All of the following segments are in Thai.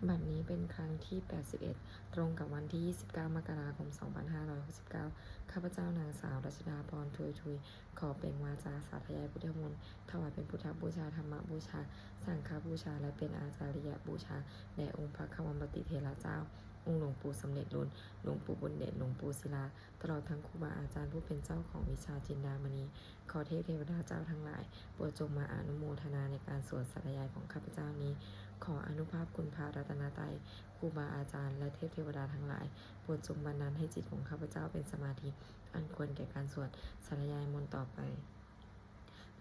บัดนี้เป็นครั้งที่ 81 ตรงกับวันที่ 29 มกราคม 2569 ข้าพเจ้านางสาวรัชดาพรทุย ขอเปล่งวาจาสาธยายพุทธมนต์ถวายเป็นพุทธบูชา ธรรมบูชา สังฆบูชา และเป็นอาจาริยบูชาแด่องค์พระคัมภติเถระเจ้า องค์หลวงปู่สำเร็จล้น หลวงปู่บุญเดช หลวงปู่ศิลา ตลอดทั้งครูบาอาจารย์ผู้เป็นเจ้าของวิชาจินดามณี ขอเทวดาเจ้าทั้งหลายโปรดจงมาอนุโมทนาในการสวดสาธยายของข้าพเจ้านี้ ขออนุภาพคุณพระรัตนตรัยครูบาอาจารย์และเทวดาทั้งหลายโปรดจงบันดาลให้จิตของข้าพเจ้าเป็นสมาธิอันควรแก่การสวดสาธยายมนต์ต่อไป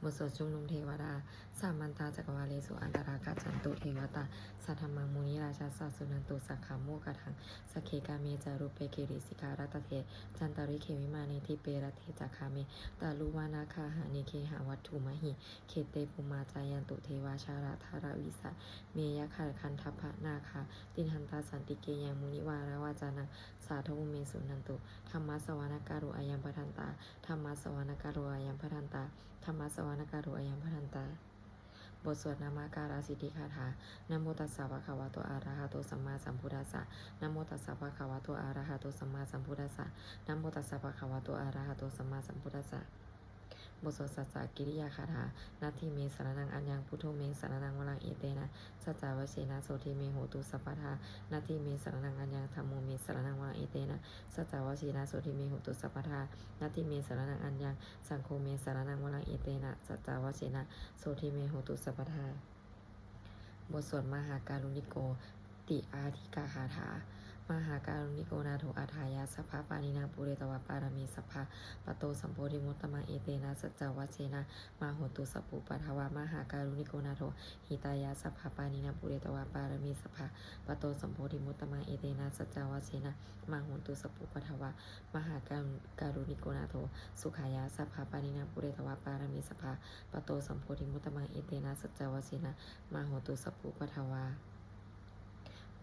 บทสวดชุมนุมเทวดาสามันตาจักรวาเลสุอันตรากัจฉันตุเทวตาสัทธมังมุนิราชาสัสสุนันตุสักขาโมกทังสเคกาเมจารุเปเกริสิการัตเทจันตาริเควิมาเนทิเปรเทจักขาเมตาลุวานาคาหานิเคหาวัตถุมหิเขเตปุมาจายันตุเทวาชาราธาราวิสะเมยะขันคันทัพพะนาคาตินหันตาสันติเกยังมุนิวาราวาจานังสาธุเมสุนันตุธรรมะสวานการุอายัมปทันตาธรรมะสวานการุอายัมปทันตาธรรมะสวานการุอายัมปทันตาบทสวดนามาการาสิทธิคาถานะโมตัสสะภะคะวะโตอะระหะโตสัมมาสัมพุทธัสสะนะโมตัสสะภะคะวะโตอะระหะโตสัมมาสัมพุทธัสสะนะโมตัสสะภะคะวะโตอะระหะโตสัมมาสัมพุทธัสสะบทสวดสัจจกิริยาคาถานาทีเมสรนังอัญญังพุทโธเมสรนังวรังเอเตนะสัจจาวเชนะโสทิเมโหตุสัพพทานาทีเมสรนังอัญญังธัมโมเมสรนังวรังเอเตนะสัจจาวเชนะโสทิเมโหตุสัพพทานาทีเมสรนังอัญญังสังโฆเมสรนังวรังเอเตนะสัจจาวเชนะโสทิเมโหตุสัพพทาบทสวดมหาการุณิโกติอาธิกาคาถามหาการุณิโกนาโถอาทายาสัพพะปานินางปุเรตวะปารมีสัพพะปโตสัมโพธิมุตตมังเอเตนะสัจจวัชเชนะมาโหตุสัพพุปทวามหาการุณิโกนาโถหิตายาสัพพะปานินางปุเรตวะปารมีสัพพะปโตสัมโพธิมุตตมังเอเตนะสัจจวัชเชนะมาโหตุสัพพุปทวามหาการุณิโกนาโถสุขายาสัพพะปานินางปุเรตวะปารมีสัพพะปโตสัมโพธิมุตตมังเอเตนะสัจจวัชเชนะมาโหตุสัพพุปทวา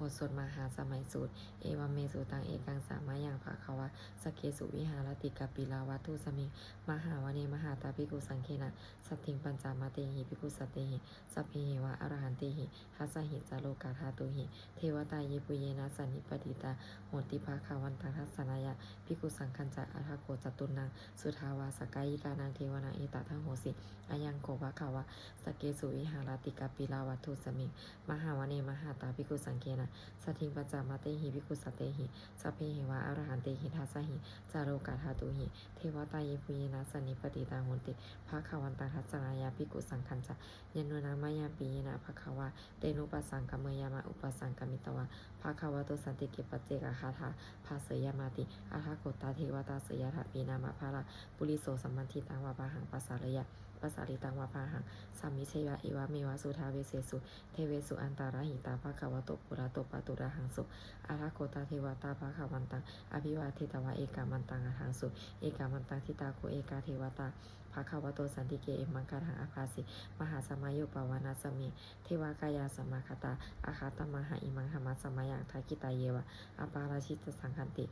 บทสวดมหาสมัยสูตรเอวเมสุตังเอกังสามายังภาควะสเกสุวิหารติกาปิลาวัตุสมิงมหาวเนมหาตาภิกขุสังเคนะสัตถิงปัญจามาเตหิภิกขุสัตเตหิสัพเพหิวะอรหันติหิทัสสหิจาโลกาธาตุหิเทวตาเยปุเยนะสันนิปติตาโหติภาคาวันตังทัสสนายะภิกขุสังคัญจะอาทาโกจตุนังสุทาวาสกายิกานังเทวนาเอตทังโหสิอายังโกภะคะวะสเกสุวิหารติกาปิลาวัตุสมิงมหาวเนมหาตาภิกขุสังเคนะสัทถิงปัจจามาเตหิภิกขุสัตเตหิสัพเพหิวะอรหันเตหิทัสสหิจาโรกาธาตุหิเทวตาเยปุเยนะสันนิปติตาโหติภาคาวันตังทัสสนายาภิกขุสังคัญจะยนนามายาปีนะภาคะวะเตนุปัสสังกมยามะอุปสังกมิตวะภาคะวะโตสันติเกปัจเจกคาถาภาเสยมาติอาทาโกตาเทวตาเสยถาปีนามะภาระปุริโสสัมมันทิตังวะปะหังปัสสารยะปัสสาริตังวะปะหังสัมมิเชยะเอวะเมวะสุทาเวเสสุเทเวสุอันตาราหิตาภาคะวะโตปุระโตปะตุระหังสุอาราโกตาเทวตาภาคาวันตังอภิวาเทตวะเอกามันตังอาหังสุเอกามันตังทิตาโคเอกาเทวตาภาคาวะโตสันติเกเอมังคาทังอาภาสิมหาสมัยโยปวานาสมิเทวากายาสมาคตาอาคาตมหาอิมังหมัสมัยังทากิตาเยวะอปาราชิตสังคันติ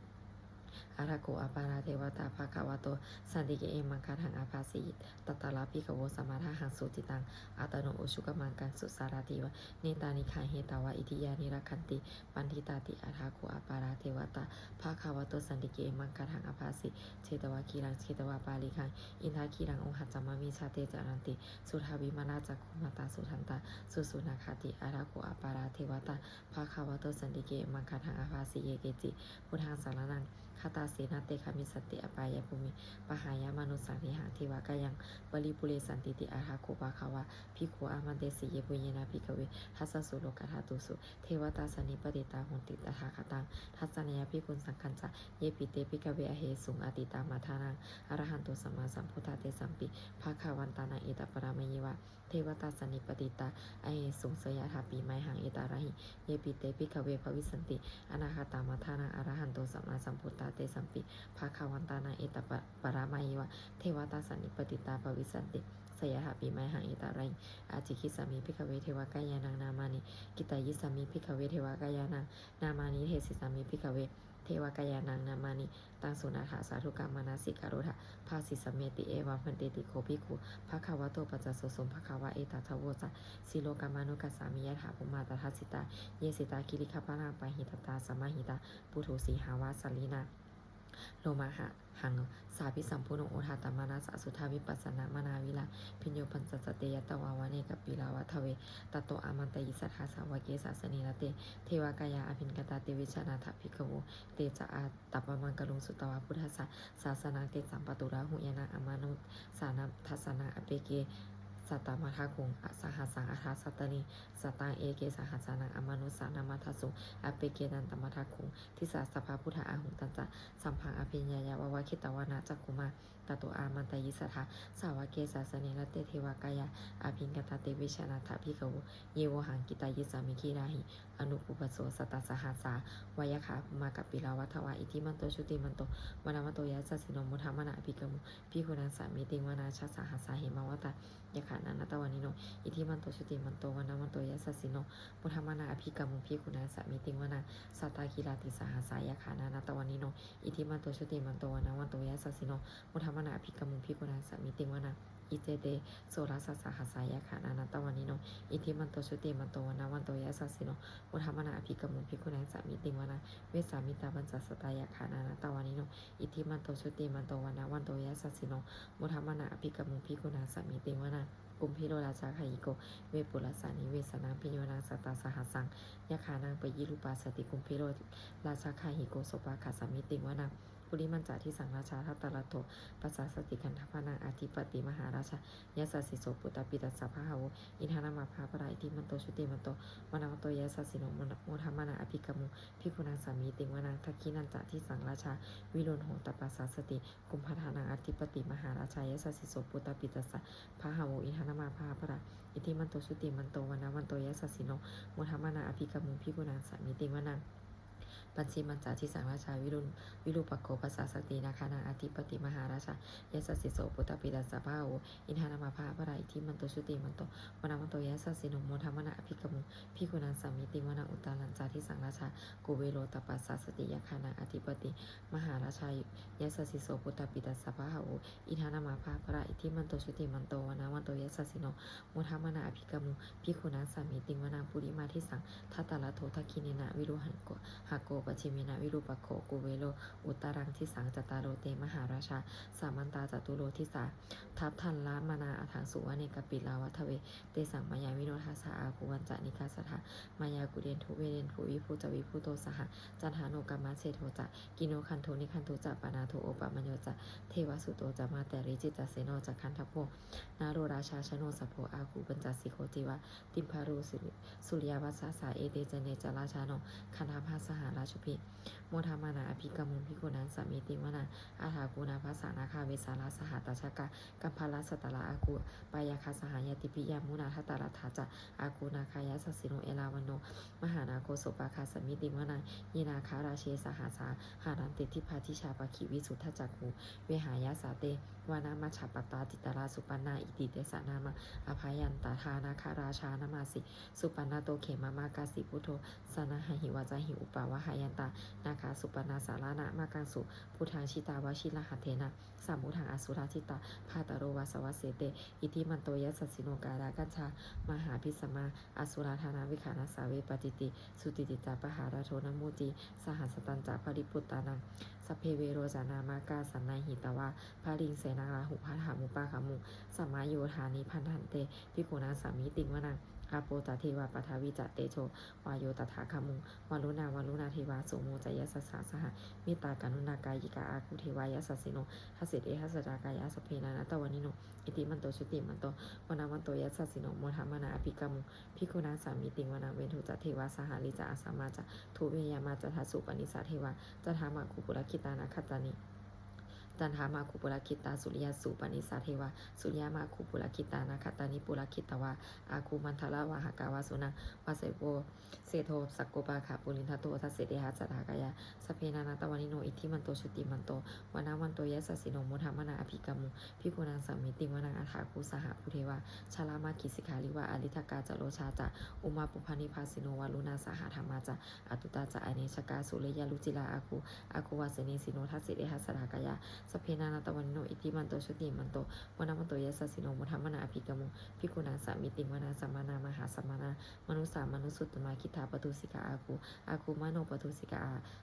อาราโกอปาราเทวตาภาคาวะโตสันติเกเอมังคาทังอาภาสิตตาลาภิกขโวสมาทาหังสุติตังอัตโนโอชุกมังกังสุสาราติวะเนตานิคาเฮตาวะอิทิยานิรักขันติปันทิตาติอาราโกอปาราเทวตาภาคาวะโตสันติเกเอมังคาทังอาภาสิเชตวะกีรังเชตวะปาลิคังอินทากีรังองหัจจามามิชาเตจารันติสุทาวิมานาจักขุมาตาสุทันตาสุสุนาคาติอาราโกอปาราเทวตาภาคาวะโตสันติเกเอมังคาทังอาภาสิเยเกจิพุทธังสารนังคาตาเสนาเตคามิสติอปายภูมิปหายามนุสังเทหังเทวากายังบริปุเรสันติติอาหาโคปาคาวะภิกขุอามันเตสิเยปุเยนะภิกขเวทัสสสุโลกธาตุสุเทวตาสนิปติตาหุนติตถาคตังทัสสนยภิกขุสังคัญจะเยปิเตภิกขเวอเหสุงอติตามาทานังอรหันตุสัมมาสัมพุทธาเตสัมปิภาคาวันตานังเอตปรามยวะเทวตาสนิปติตาอเหสุงเสยถาปีไมหังเอตาระหิเยปิเตภิกขเวภวิสันติอนาคตามาทานังอรหันตุสัมมาสัมพุทธาเตสัมปิภาคาวันตานังเอตปรามยวะเทวตาสนิปติตาภวิสันติส ยหะปีไมหังอิตารังอาจิคิสามิภิกขเวเทวกายานังนามานิกิตายิสามิภิกขเวเทวกายานังนามานิเทศิสามิภิกขเวเทวกายานังนามานิตังสุนาถาสาธุกรรมนาสิกาโรธาภาสิสเมติเอวะพันเตติโคภิกขุภะคะวะโตปัจจสสมภะคะวะเอตทะโวจะสิโลกามานุกัสสามิยะถาภูมาตทัสสิตาเยสิตาคิริคปะนาปะหิตตาสมาหิตาปุถุสีหาวาสลีนาโลมาหะหังสาพิสัมพุโนโอทาตมานาสสุทาวิปัสสนามนาวิลาพิญโยปัญจสเตยตวาวาเนกับปิลาวะทเวตโตอามันตยิสัทธาสาวเกสาสเนรเตเทวากายาอภินกตาเตวิชนาถภิกขโวเตจะอาตัปปมังกลุงสุตวาพุทธะศาสนาเตสัมปตุราหุยนาอมานุสานาทัสนาอเปเกสัตตมาทาคุงอสหัสสังอาทาสัตตนีสัตตังเอเกสหัสสนังอมานุสานามาทัสุอเปเกนันตมาทาคุงทิสาสภาพุทธาอาหุตันจะสัมพังอภิญญายาววะคิตวานาจักกุมาตโตอามันตยิสัทธาสาวเกสาสเนรเตเทวากายาอภินกตาเตวิชนาถภิกขโวเยวหังกิตายิสามิคีราหิอนุปุปโสสตัสสหัสสาวายคาภมากับปิลาวัทวาอิทิมันโตชุติมันโตวนามันโตยัสสิโนมุทามนาภิกขโมภิกขุนังสามิติวนาชัสสหัสสาเหมาวตายะขานานาตวานิโนอิทิมันโตชุติมันโตวนามันโตยัสสิโนมุทามนาอภิกขโมภิกขุนังสามิติวนาสัตตากิลาติสหัสสายะขานานาตวานิโนอิทิมันโตชุติมันโตวนามันโตยัสสิโนมุทามนาอภิกขโมภิกขุนังสามิติวนาอิเจเตโสรัสสะหัสสายะขานานาตวานิโนอิทิมันโตชุติมันโตวนามันโตยัสสิโนมุทามนาอภิกขโมภิกขุนังสามิติวนาเวสามิตาปัญจสตายะขานานาตวานิโนอิทิมันโตชุติมันโตวนามันโตยัสสิโนมุทามนาอภิกขโมภิกขุนังสามิติวนากุมพิโรราชาไคโกเวปุรสานิเวสนาพิโยนาสตาสหัสสังยะขานังปยิรูปาสติกุมพิโรราชาไคหิโกโสปาคาสามิติวนาปุริมันจาที่สังราชาทัตตะระโตปัสสาสติกันทพนาอาธิปติมหาราชายะสสิโสปุตตปิตัสสะภะหะโวอินทานามาภาปรายติมันโตชุติมันโตวนามันโตยะสสิโนโมทัมมานาอภิกรมุภิกขุนังสามีติวนาทักขินันจาที่สังราชาวิโรณโหตปัสสาสติกุมภทานังอาธิปติมหาราชายะสสิโสปุตตปิตัสสะภะหะโวอินทานามาภาปรายอิทิมันโตชุติมันโตวนามันโตยะสสิโนโมทัมมานาอภิกรมุภิกขุนังสามีติวนาปัญชีมันจาที่สังราชาวิรุปักโขปัสสาสตินาคานาอธิปติมหาราชายะสสิโสปุตตปิตัสสะภะโวอินทานามาภาปรายทิมันโตชุติมันโตวนามันโตยะสสิโนโมทัมมนาอภิกรมุภิกขุนังสามิติวนาอุตตารัญจาที่สังราชากุเวโรตปัสสาสติยะคานาอธิปติมหาราชายะสสิโสปุตตปิตัสสะภะโวอินทานามาภาปรายทิมันโตชุติมันโตวนามันโตยะสสิโนโมทัมมนาอภิกรมุภิกขุนังสามิติวนาปุริมาที่สังทัตตะระโททักขิเนนะวิรุหังโกหะโกปชิมินะวิรุปโขกุเวโลอุตตรังทิสังจตารโรเตมหาราชาสามันตาจตุโรทิสาทัพทันละมานาอัถังสุวเนกปิลาวัทเวเตสังมายาวิโนทัสสะอาภูวันจานิคาสถามายากุเดนทุเวเดนภูวิภูจวิภูโตสหจันหาโนกัมมะเชโทจะกิโนคันโทนิคันโทจะปานาโทโอปะมัญโยจะเทวสุโตจะมาแต่ริจิตเสโนจะคันทัพโพนาโรราชาชโนสัพโพอาคูปัญจสิโคติวะติมพารุสุริยวัสสาเอเตเจเนจราชาโนคันธาภาสหาราชพิโมทามานาอภิกรมุภิกขุนังสามิติวนาอาถากูนาภาษานาคาเวสาราสหัตชกะกัมพาลสตละอากูปายาคาสหายติปิยามุนาทัตตารัฐาจะอากูนาคายะสสิโนเอลาวันโนมหานาโคโสปาคาสมิติวนายีนาคาราเชสหัสาหานันติทิพาทิชาปคิวิสุทธจักขุเวหายาสาเตวานามาฉาปตาติตาราสุปันนาอิติเตสานามาอภายันตาทานาคาราชานามาสิสุปันนาโตเขมามากาสิพุทโธสนาหิวาจาหิอุปาวะหายันตานาคาสุปนาสารานะมากังสุพุทธังชิตาวชิลหัตเทนะสามุทังอสุราทิตาภาตโรวาสวัสเสเตอิทิมันโตยัสสสิโนการากัญชามหาพิสมาอสุราธานาวิขานาสาเวปติติสุติติจาปหาราโทนมูจิสหัสตันจาภริปุตตานังสัพเพเวโรจานามากาสันนายหิตวาภาริงเสนาราหุพัทหามุปาขามุสัมมาโยธานิพันธันเตภิกขุนาสามิติงวนังอาโปตเทวาปทาวิจัตเตโชวายโยตถาคามุงวารุณาวารุณาเทวาโสโมจยสัสสะสหมิตากานุนากายิกาอาคุเทวายสัสสิโนทัสสิเอทัสสดากายาสเพนานะตวานิโนอิติมันโตชุติมันโตวนามันโตยัสสสิโนโมทัมมานาอภิกรรมุภิกขุนาสามิติงวนาเวนทุจัตเทวาสหาลิจาอาสามาจทุเวยามาจทัสสุปนิสาเทวาจทามาคุปุรคิตานาคัตตานิ จันทามาคุปุรคิตาสุริยสุปนิสาเทวาสุริยมาคุปุรคิตานาคตานิปุรคิตวาอาคูมันทละวาหากาวาสุนังวาเสโปเสโทสักโกปาขาปุรินทโตทัสเสเดหะสัทธากายาสเพนานาตวานิโนอิทิมันโตชุติมันโตวานาวันโตยะสสิโนมุธรรมนาอภิกามุพิกุนังสัมมิติวนังอัฏฐาคุสหภูเทวาชาลามาคิสิกาลิวาอลิทกาจโรชาจะอุมาปุพานิภาสิโนวาลุนาสหธรรมาจะอตุตาจะอเนชกาสุเลยลุจิลาอาคูวาเสเนสิโนทัสเสเดหะสัทธากายาสเพนานาตวานิโนอิทิมันโตชุติมันโตวนามันโตยะสสิโนมุธรรมนาอภิกามุพิกุนังสัมมิติวนาสัมมานามหาสัมมานามนุสามนุสุตตมาคิทาปตุสิกาอาคูมโนปตุสิกา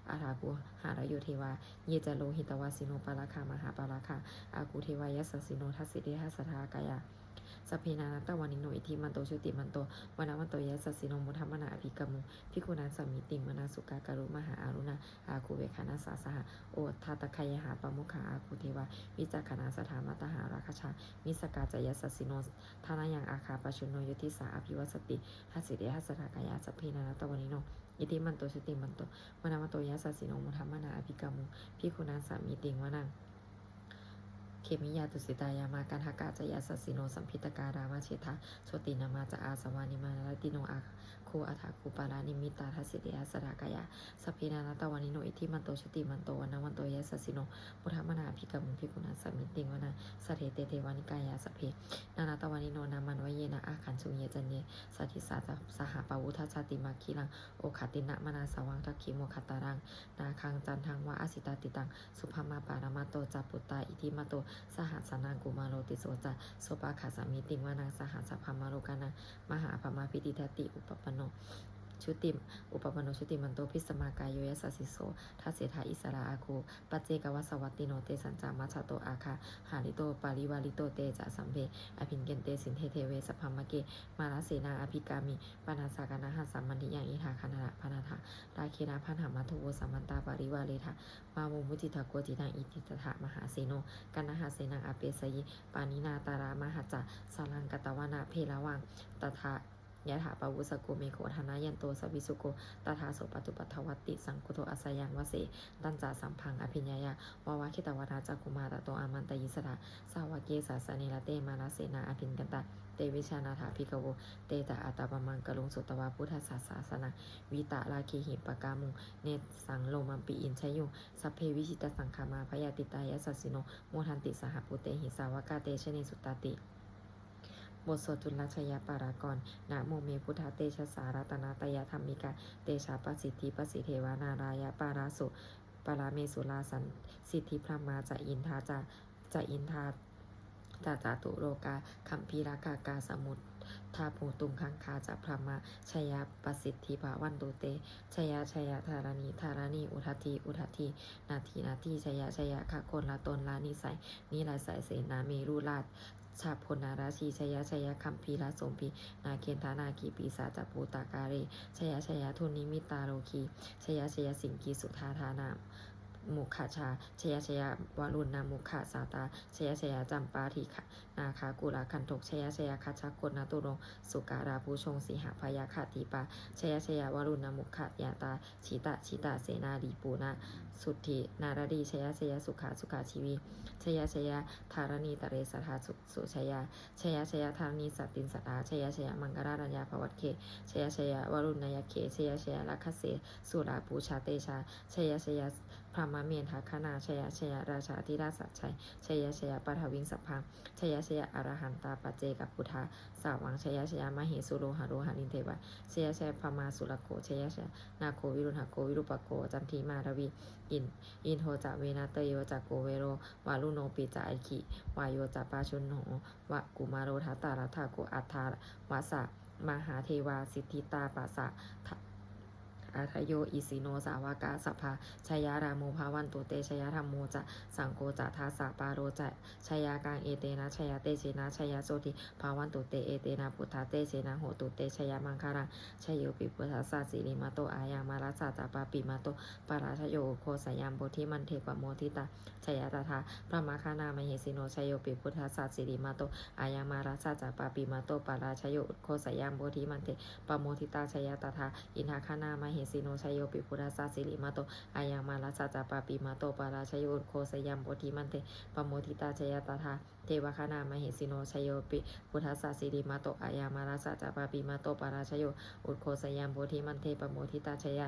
อาราคูหารโยเทวาเยจโลหิตวาสิโนปาราคามหาปาราคาอาคูเทวายะสสิโนทัสสิเดหะสัทธากายาสเพนานาตวานิโนอิทิมันโตชุติมันโตวนามันโตยะสสิโนมุธรรมนาอภิกามุพิกุนังสัมมิติมนาสุกาการุมหาอารุณาอาคูเวคานาสาสหะโอทัตตะคยหาปมุขาอาคูเทวาวิจักขณาสถามตหาราคชามิสกาจยะสสิโนทานายังอาคาปชุนโนยุทิสาอภิวัสติทัสสิเดหะสัทธากายาสเพนานาตวานิโนอิทิมันโตชุติมันโตวนามันโตยะสสิโนมุธรรมนาอภิกามุพิกุนังสัมมิติวนังเขมิยาตุสิตายามากันหากาจยาสสิโนสัมพิตการามาเชธาโชตินามาจะอาสวานิมาลติโนอาคูอัฐาคูปารานิมิตาทัสสิเดหะสรากายาสเพนานาตวานิโนอิทิมันโตชติมันโตวนาวันโตยะสสิโนมุธรรมนาภิกามุภิกุณาสมิติงวนาสเทเตเทวานิกายาสเพนานาตวานิโนนามันวเยนะอาขันสุเยจันเยสัทิสาสหปวุทัชติมาคีลังโอคตินะมนาสวังทักขิโมคตารังนาคังจันทังวะอสิตาติตังสุภมาปารามาโตจัปุตตาอิทิมาโตสหัสนังกุมาโลติโสจะโสปาขาสามิติงวานังสหัสพามาโลกานังมหาพมาพิติทัตติอุปปโนชุติมอุปปโนชุติมันโตพิสมากายโยยสัสสิโสทัสเสธาอิสราอาคูปัจเจกวัสวัตติโนเตสัญจามัชโตอาคาหาลิโตปาริวาลิโตเตจะสัมเพอภินเกนเตสินเทเทเวสัพพมะเกมาลเสนาอภิกามิปนาสากานาหัสสัมมันติยังอิทาคานาพนาธาราเคนาพันหามัทุโวสัมมันตาปาริวาเลทามามุมุจิตาโกจิตังอิติตถามหาเสโนกันนาหาเสนังอเปสยิปานินาตารามหัจจะสารังกตวานาเพลวังตถายะถาปวุสโกเมโคธนายันโตสวิสุโกตถาโสปตุปัทวัตติสังคุโตอัสยังวเสตันจาสัมพังอภิญญายาวาวาคิตวนาจักกุมาตโตอามันตยิสระสาวเกสาสเนลเตมานาเสนาอภินกันตะเตวิชานาถาภิกโวเตตะอัตตปมังกลุงสุตวาพุทธศาสนาวิตาลาคีหิปกามุงเนสังโลมัมปีอินชยุสัพเพวิชิตสังขามาพยาติตายะสัสสิโนโมทันติสหปุเตหิสาวกาเตชเนสุตติบทสวดจุลชยปารากรนะโมเมพุทธเตชะสารัตนาตยธรรมิกาเตชะปสิทธิปสิเทวานารายะปาราสุปาราเมสุลาสันสิทธิพระมาจะอินทาจะอินทาจาตุโรกาคัมภีรากากาสมุททาภูตุงคังคาจะพระมาชยประสิทธิภาวันตุเตชยธารณีอุทัทีนาทีชยขะคนละตนละนิสัยนิลายสายเสนาเมรุราชชาพลนาราชีชยคัมภีรสมพีนาเคนธานาคีปีศาจปูตากาเรชยทุนิมิตาโลคีชยสิงกีสุธาธานามุขชาชยวารุณนามุขสาตาชยจำปาธิขนาคากุลาคันทกชยคัชกลนาตุรงสุการาภูชงสีหพยาคติปาชยวารุณนามุขยาตาชิตาเสนาดีปูนาสุทธินารดีชยสุขาชีวีชยธารณีตเรสธาสุชยธารณีสัตตินสตาชยมังกรารัญญาภวัตเคชยวารุณยเคชยลัคเสสุราปูชาเตชาชยพระมเมธาคณาชยราชาธิราชสัจชัยชยปัทวิงสัพพังชยอรหันตาปัจเจกับพุทธาสาวังชยมเหสุโรหโรหานินเทวะชยพมาสุรโกชยนาโควิรุณหโกวิรุปโกจันทีมารวีอินโทจะเวนาเตโยจะโกเวโรวาลุโนปิจะอิคิวายโยจะปาชุนโหวะกุมารโรทัตตารัฐาโกอัฏฐาวาสะมหาเทวาสิทธิตาปัสสะอาทโยอิสิโนสาวกาสัพพาชยาราโมภาวันตุเตชยธรรมโมจะสังโกจะทาสาปาโรจะชยากังเอเตนะชยเตเชนะชยโสติภาวันตุเตเอเตนะพุทธาเตเชนะโหตุเตชยมังคารังชยโยปิพุทธาสสิริมาโตอายังมารัสสะตาปาปิมาโตปาราชโยโคสยามโพธิมันเทปโมทิตาชยตถาพระมาคานามเหสิโนชยโยปิพุทธาสสิริมาโตอายังมารัสสะตาปาปิมาโตปาราชโยโคสยามโพธิมันเทปโมทิตาชยตถาอินทาคานามเห สิโนชัยโยปิพุทธัสสะสิริมาโตอายังมาลัสสะจาปาปิมาโตปาราชโยอุโคสยัมโพธิมันเตปโมทิตาชยตถาเทวคณามเหสิโนชัยโยปิพุทธัสสะสิริมาโตอายังมาลัสสะจาปาปิมาโตปาราชโยอุโคสยัมโพธิมันเตปโมทิตาชย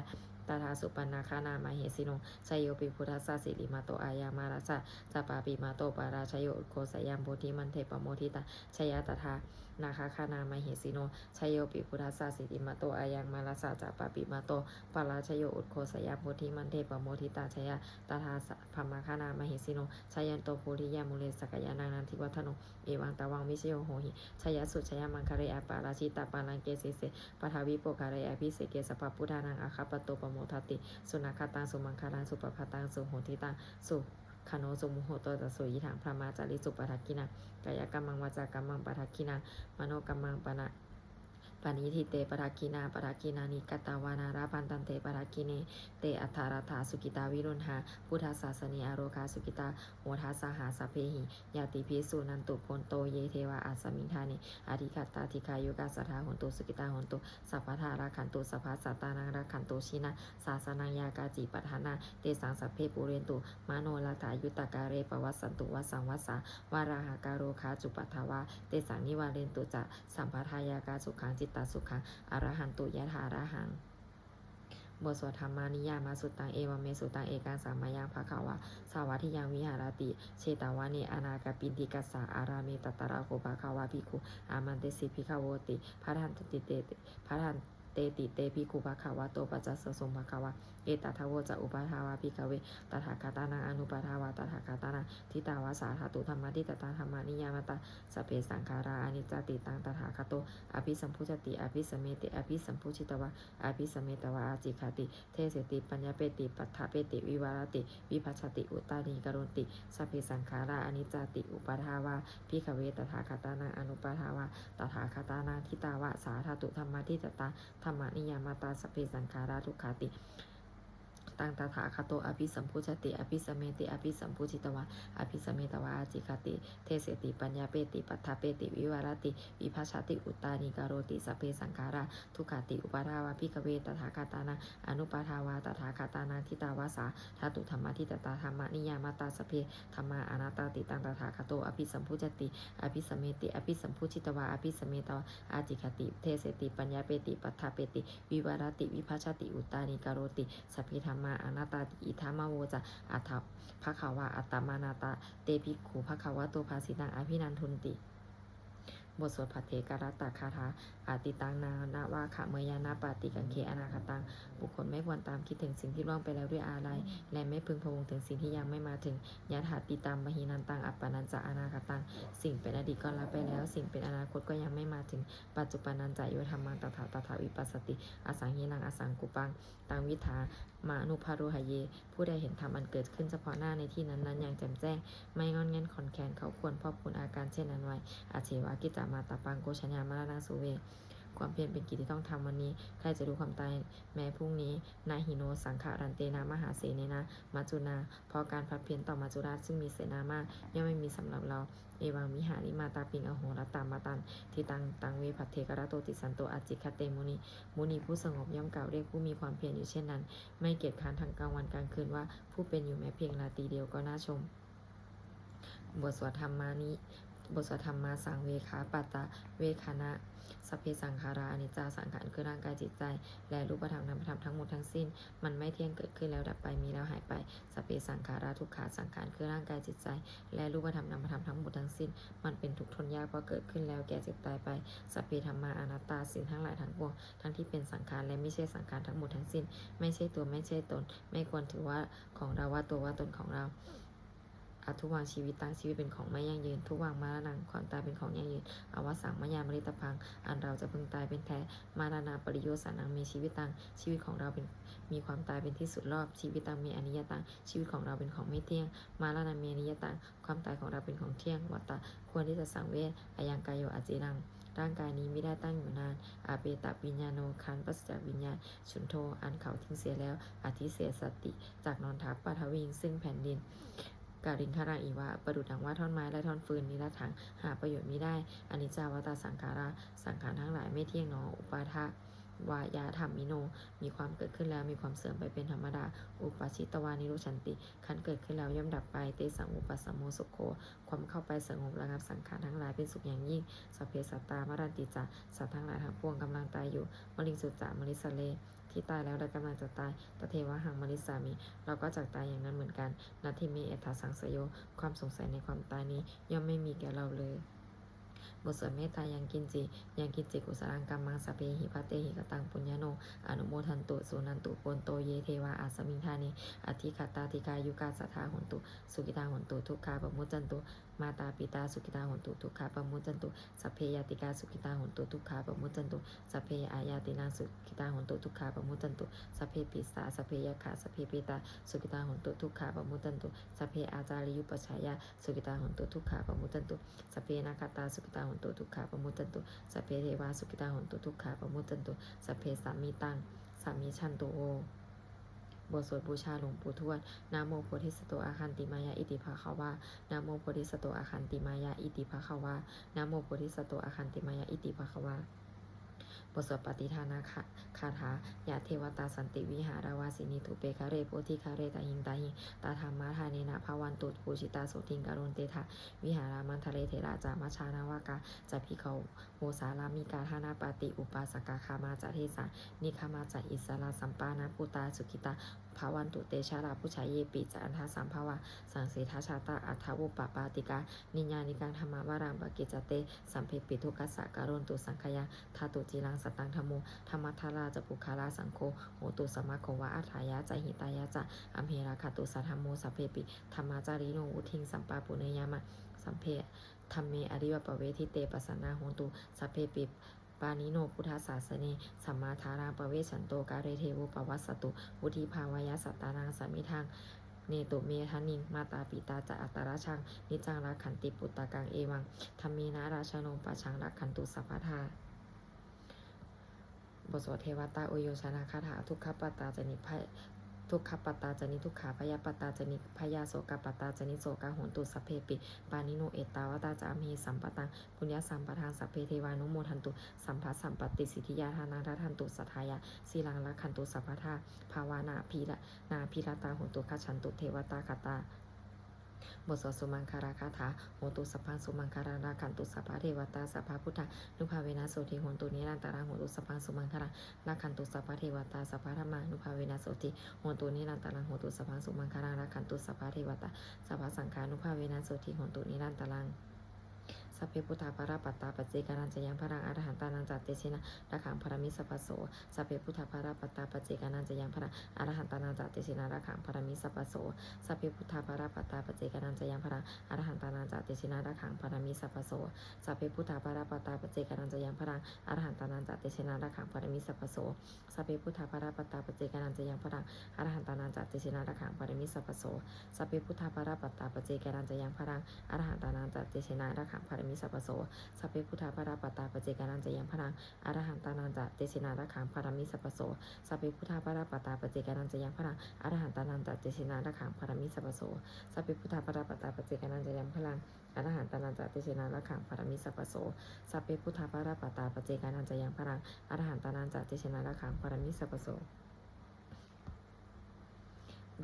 ตถาสุปันนาคานามาเหสิโนชัยโยปิพุทธัสสะสิริมาโตอายังมาลัสสะจาปาปิมาโตปาราชโยอุโคสยัมโพธิมันเตปโมทิตาชยตถานาคาคานามเหสิโนชัยโยปิพุทธัสสะสิริมาโตอายังมาลัสสะจาปาปิมาโตปาราชโยอุโคสยัมโพธิมันเทปโมทิตาชยตถาพมคานามเหสิโนชัยยันโตโพธิยามุเลสกยานังนันทิวัฒโนเอวังตวังวิชโยโหหิชยสุชยมังคะเรอปาราชิตาปาลังเกเสเสปทาวิโปกาเรอภิเสเกสปะพุทธานังอาคาปโตปโมทัตติสุนัขตังสุมังคารังสุปภตังสุโหติตังสุคโนสุมุโหโตตสุยิถังพระมาจาริสุปทักกินังกายกรรมังวาจากรรมังปทักกินังมโนกรรมังปนะปณิทิเตปทักกินานิกตาวานาราพันตันเตปทักกิเนเตอัฏฐารัฐาสุกิตาวิรุณหาพุทธศาสนีอโรคาสุกิตาโหทัสสหาสเพหิยาติภิสุนันตุพนโตเยเทวาอาสมิงธานิอธิคัตตาธิคายุกาสถาหนตุสุกิตาหนตุสัพพทาราขันตุสัพพสัตตานังราขันตุชินะศาสนังยากาจิปัฏฐานาเตสังสัพเพปุเรนตุมโนลาถายุตตการเรปวัสสันตุวัสสังวัสสาวาราหาการโรคาจุปัฏฐาวาเตสังนิวาเรนตุจะสัมปทายากาสุขังจิตตสุขังอรหันตุยะถาระหังบทสวดธรรมานิยามาสุตังเอวเมสุตังเอกังสามายังภะคะวะสาวัทิยังวิหารติเชตาวะเนอนาคปินติกัสสะอาราเมตตระโคภะคะวะภิกขุอามันเตสิภิกขโวติพระทันติเตพระทันเตติเตภิกขุภะคะวะโตปัจจสสมภะคะวะเอตถาวะจะอุปาทาวะภิกขเวตถาคตานังอนุปาทาวะตถาคตานังทิตาวะสาธาตุธรรมะทิตตาธรรมานิยามตาสเปสังขาราอนิจจติตังตถาคโตอภิสัมพุจติอภิสเมติอภิสัมพุชิตวะอภิสเมตวะอาจิคติเทเสติปัญญาเปติปัฏฐาเปติวิวารติวิภัชชติอุตตานิกรุนติสเปสังขาราอนิจจติอุปาทาวะภิกขเวตถาคตานังอนุปาทาวะตถาคตานังทิตาวะสาธาตุธรรมะทิตตาธรรมานิยามตาสเปสังขาราทุกขติตังตถาคโตอภิสัมพุชติอภิสเมติอภิสัมพุชิตวะอภิสเมตวะอาจิคติเทเสติปัญญาเปติปัฏฐาเปติวิวารติวิภัชชติอุตตานิกโรติสพเพสังขาราทุกขติอุปาทาวะภิกขเวตถาคตานังอนุปาทาวะตถาคตานังทิตาวาสาธาตุธรรมะทิตตาธรรมนิยามตาสพเพธรรมาอนัตตติตังตถาคโตอภิสัมพุชติอภิสเมติอภิสัมพุชิตวะอภิสเมตวะอาจิคติเทเสติปัญญาเปติปัฏฐาเปติวิวารติวิภัชชติอุตตานิกโรติสพเพธรรมาอนัตตติอิทัมมโวจะอัฏฐภควาอัตตมานาตาเตภิกขุภควะโตภาสิตังอภินันทุนติบทสวดภัทเถกรัตตคาถาอาติตังนานาวาขะเมยานาปาติกังเคอนาคตังบุคคลไม่ควรตามคิดถึงสิ่งที่ล่วงไปแล้วด้วยอาลัยและไม่พึงพะวงถึงสิ่งที่ยังไม่มาถึงยัตถาติตามมหินันตังอัปปนัญจะอนาคตังสิ่งเป็นอดีตก็ละไปแล้วสิ่งเป็นอนาคตก็ยังไม่มาถึงปัจจุบันนันจะโยธรรมังตถาวิปัสสติอสังหินังอสังกุปังตังวิถามานุภาโรหเยผู้ใดเห็นธรรมอันเกิดขึ้นเฉพาะหน้าในที่นั้นอย่างแจ่มแจ้งไม่งอนแงนขอนแคนเขาควรพอบคุณอาการเช่นนั้นไว้อาเฉวากิจามาตาปังโกชัญญามรณะสุเวความเพียรเป็นกิจที่ต้องทำวันนี้ใครจะรู้ความตายแม้พรุ่งนี้นาหิโนสังขารันเตนามหาเสเนนะมัจจุนาเพราะการพัดเพียรต่อมัจจุราชซึ่งมีเสนามากย่อมไม่มีสำหรับเราเอวังมิหาริมาตาปิงอโหรตามาตันทิตังเวภัทเทกรโตติสันโตอจิคเตมุนีผู้สงบย่อมกล่าวเรียกผู้มีความเพียรอยู่เช่นนั้นไม่เกียจคร้านทางกลางวันกลางคืนว่าผู้เป็นอยู่แม้เพียงราตรีเดียวก็น่าชมบทสวดธรรมาสังเวขาปัตตะเวคณะสัพเพสังขาราอนิจจาสังขารคือร่างกายจิตใจและรูปธรรมนามธรรมทั้งหมดทั้งสิ้นมันไม่เที่ยงเกิดขึ้นแล้วดับไปมีแล้วหายไปสัพเพสังขาราทุกขาสังขารคือร่างกายจิตใจและรูปธรรมนามธรรมทั้งหมดทั้งสิ้นมันเป็นทุกข์ทนยากเพราะเกิดขึ้นแล้วแก่เจ็บตายไปสัพเพธรรมาอนัตตาสิ่งทั้งหลายทั้งปวงทั้งที่เป็นสังขารและไม่ใช่สังขารทั้งหมดทั้งสิ้นไม่ใช่ตัวไม่ใช่ตนไม่ควรถือว่าของเราว่าตัวว่าตนของเราทุกวางชีวิตตั้งชีวิตเป็นของไม่ยั่งยืนทุกวางมรณะความตายเป็นของยั่งยืนอวสังมยามริตพังอันเราจะพึงตายเป็นแท้มรณะปริโยสานังมีชีวิตตังชีวิตของเราเป็นมีความตายเป็นที่สุดรอบชีวิตตังมีอนิยตังชีวิตของเราเป็นของไม่เที่ยงมรณะมีอนิยตังความตายของเราเป็นของเที่ยงวัตตะควรที่จะสังเวชอายังกายโยอจิรังร่างกายนี้ไม่ได้ตั้งอยู่นานอาเปตวิญญาโนคันปัสจากวิญญาณฉุนโทอันเขาทิ้งเสียแล้วอธิเสสติจากนอนทับปฐวิงซึ่งแผ่นดินกาลิงคาราอีวะประดุจดังว่าท่อนไม้และท่อนฟืนนิรถังหาประโยชน์มิได้อนิจจาวตาสังขาราสังขารทั้งหลายไม่เที่ยงหนออุปาทะ วายาธรรมิโนมีความเกิดขึ้นแล้วมีความเสื่อมไปเป็นธรรมดาอุปชิตวานิโรชันติขันเกิดขึ้นแล้วย่อมดับไปเตสังอุปสัมโมสุโขความเข้าไปสงบระงับสังขารทั้งหลายเป็นสุขอย่างยิ่งสัพเพสัตตามรันติจาสัตว์ทั้งหลายทั้งปวงกำลังตายอยู่มลิงสุจามลิสเลที่ตายแล้วและกำลังจะตายตเทวะหังมลิสามีเราก็จะตายอย่างนั้นเหมือนกันนาทิเมเอถาสังสโยความสงสัยในความตายนี้ย่อมไม่มีแก่เราเลยบทสวดเมตตายังกินจิกุสลังกัมมังสเปหิพัตเตหิกตังปุญญโนอนุโมทันตุสุนันตุปนโตเยเทวาอาสมิงธานิอธิคตาติกายุกาสัทธาหนตุสุกิตาหนตุทุกขาปมุจจันตุมาตาปิตาสุกิตาหนตุทุกขาปมุจจันตุสัพเพยติกาสุกิตาหนตุทุกขาปมุจจันตุสัพเพอายาตินาสุกิตาหนตุทุกขาปมุจจันตุสัพเพปิสาสัพเพยขาสัพเพปิตาสุกิตาหนตุทุกขาปมุจจันตุสัพเพอาจาริยุปชายาสุกิตาหนตุทุกขาปมุจจันตุสัพเพนาคตาสุกิตาหนตุทุกขาปมุจจันตุสัพเพเทวาสุกิตาหนตุทุกขาปมุจจันตุสัพเพสามีตังสามีชันตุโอบทสวดบูชาหลวงปู่ทวดนะโมโพธิสัตว์อาคันติมายาอิติภาควานะโมโพธิสัตว์อาคันติมายาอิติภาควานะโมโพธิสัตว์อาคันติมายาอิติภาควาบทสวดปฏิทานาคาถายาเทวตาสันติวิหาราวาสินีทุเปคาเรโพธิคาเรตาหิงตาธรรมะทาเนนะภาวันตุปูชิตาโสติงการุณเตถะวิหารามันทะเลเทระจามาชานาวากาจะพิเขาโมสารามิกาธานาปาติอุปาสกาคามาจเทสานิคามาจอิสราสัมปานาปุตาสุกิตาภาวันตุเตชาราผู้ชายเยปิจะอันทาสัมภาวะสังเสทาชาตาอัฏฐวุปปาติกานิญานิการธรรมวารามปกิจเตสัมเพปิทุกัสสะการุณตุสังขยาทาตุจีรังสตังธโมธรรมทาราจะปุคาราสังโฆโหตุสมัคโควะอัฏฐายะจะหิตายะจะอัมเหราคาตุสัทธโมสัพเพปิธรรมาจาริโนอุทิงสัมปาปุเนยามะสัมเพธรรมเมอริวปเวทิเตปัสสนาโหตุสัพเพปิปานิโนพุทธศาสเนสัมมาทาราปเวชันโตการเทวุปวัสสตุวุธิภาวายสัตตานังสามิทังเนตุเมทานิงมาตาปิตาจะอัตตราชังนิจังรักขันติปุตตะกังเอวังธรรมีนาราชโนปะชังรักขันตุสัพพทาบทสวดเทวตาโอโยชนะคาถาทุกขปัตตาจนิพทุกขปัตตาจนิทุกขาพยาปัตตาจนิพยาโสกปัตตาจนิโสกาโหนตุสัพเพปิปานิโนเอตตาวตาจามหีสัมปตังปุญญาสัมปทานสัพเพเทวานุโมทันตุสัมภัสสัมปติสิทธิยาทานังทันตุสัทธายาสีลังละขันตุสัพพทาภาวานาพีละนาพิรตาโหนตุขฉันตุเทวตาคตาบทสวดสุมังคาราคาถาโหตุสัพพังสุมังคาราราคันตุสัพพะเทวตาสัพพะพุทธานุภาเวนะโสติโหตุนิรันตารังโหตุสัพพังสุมังคาราราคันตุสัพพะเทวตาสัพพะธรรมานุภาเวนะโสติโหตุนิรันตารังโหตุสัพพังสุมังคาราราคันตุสัพพะเทวตาสัพพะสังฆานุภาเวนะโสติโหตุนิรันตารังสัพเพพุทธาภราปัตตาปัจเจการัญจยังพรังอรหันตานังจัตเตชินะระขังพรมิสัพพโสสัพเพพุทธาภราปัตตาปัจเจการัญจยังพรังอรหันตานังจัตเตชินะระขังพรมิสัพพโสสัพเพพุทธาภราปัตตาปัจเจการัญจยังพรังอรหันตานังจัตเตชินะระขังพรมิสัพพโสสัพเพพุทธาภราปัตตาปัจเจการัญจยังพรังอรหันตานังจัตเตชินะระขังพรมิสัพพโสสัพเพพุทธาภราปัตตาปัจเจการัญจยังพรังอรหันตานังจัตเตชินะระขังพรมิสัพพโสสัพเพพุทธาภราปัตตาปัจเจการัญจยังพรังอรหันตานังจัตเตชินะระขังพรมิสัพพโสสัพเพพุทธาภราปัตตาปัจเจกานันจะยังพลังอรหันตานันจะเตชินาระขังพารามิสัพพโสสัพเพพุทธาภราปัตตาปัจเจกานันจะยังพลังอรหันตานันจะเตชินาระขังพารามิสัพพโสสัพเพพุทธาภราปัตตาปัจเจกานันจะยังพลังอรหันตานันจะเตชินาระขังพารามิสัพพโสสัพเพพุทธาภราปัตตาปัจเจกานันจะยังพลังอรหันตานันจะเตชินาระขังพารามิสัพพโส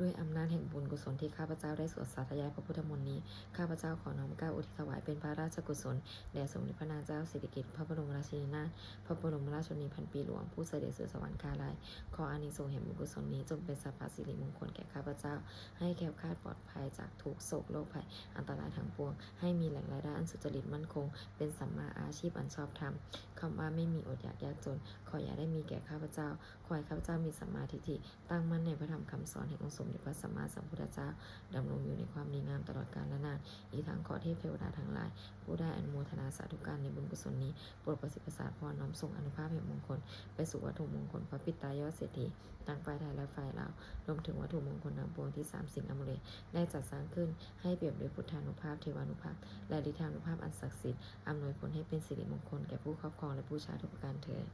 ด้วยอำนาจแห่งบุญกุศลที่ข้าพเจ้าได้สวดสาธยายพระพุทธมนต์นี้ข้าพเจ้าขอน้อมเกล้าอุทิศถวายเป็นพระราชกุศลแด่สมเด็จพระนางเจ้าสิริกิติ์พระบรมราชินีนาถพระบรมราชชนนีพันปีหลวงผู้เสด็จสู่สวรรคาลัยขออานิสงส์แห่งบุญกุศลนี้จงเป็นสัพพสิริมงคลแก่ข้าพเจ้าให้แคล้วคลาดปลอดภัยจากทุกโศกโรคภัยอันตรายทั้งปวงให้มีแหล่งรายได้อันสุจริตมั่นคงเป็นสัมมาอาชีพอันชอบธรรมคำว่าไม่มีอดอยากยากจนขออย่าได้มีแก่ข้าพเจ้าขอให้ข้าพเจ้ามีสัมมาทิฏฐิตั้งมั่นในพระธรรมคำสอนแห่งองค์สมเด็จพระสัมมาสัมพุทธเจ้าดำรงอยู่ในความดีงามตลอดกาลและนานอีกทั้งขอเทพเทวดาทั้งหลายผู้ได้อนุโมทนาสาธุการในบุญกุศลนี้โปรดประสิทธิ์ประสาทพรน้อมส่งอนุภาพแห่งมงคลไปสู่วัตถุมงคลพระปิตายอดเศรษฐีทั้งฝ่ายไทยและฝ่ายลาวรวมถึงวัตถุมงคลทั้งปวงที่3สิ่งอำนวยได้จัดสร้างขึ้นให้เปรียบด้วยพุทธานุภาพเทวานุภาพและฤทธานุภาพอันศักดิ์สิทธิ์อำนวยผลให้เป็นสิริมงคลแก่ผู้ครอบครองและผู้ใช้ทุกประการเถิด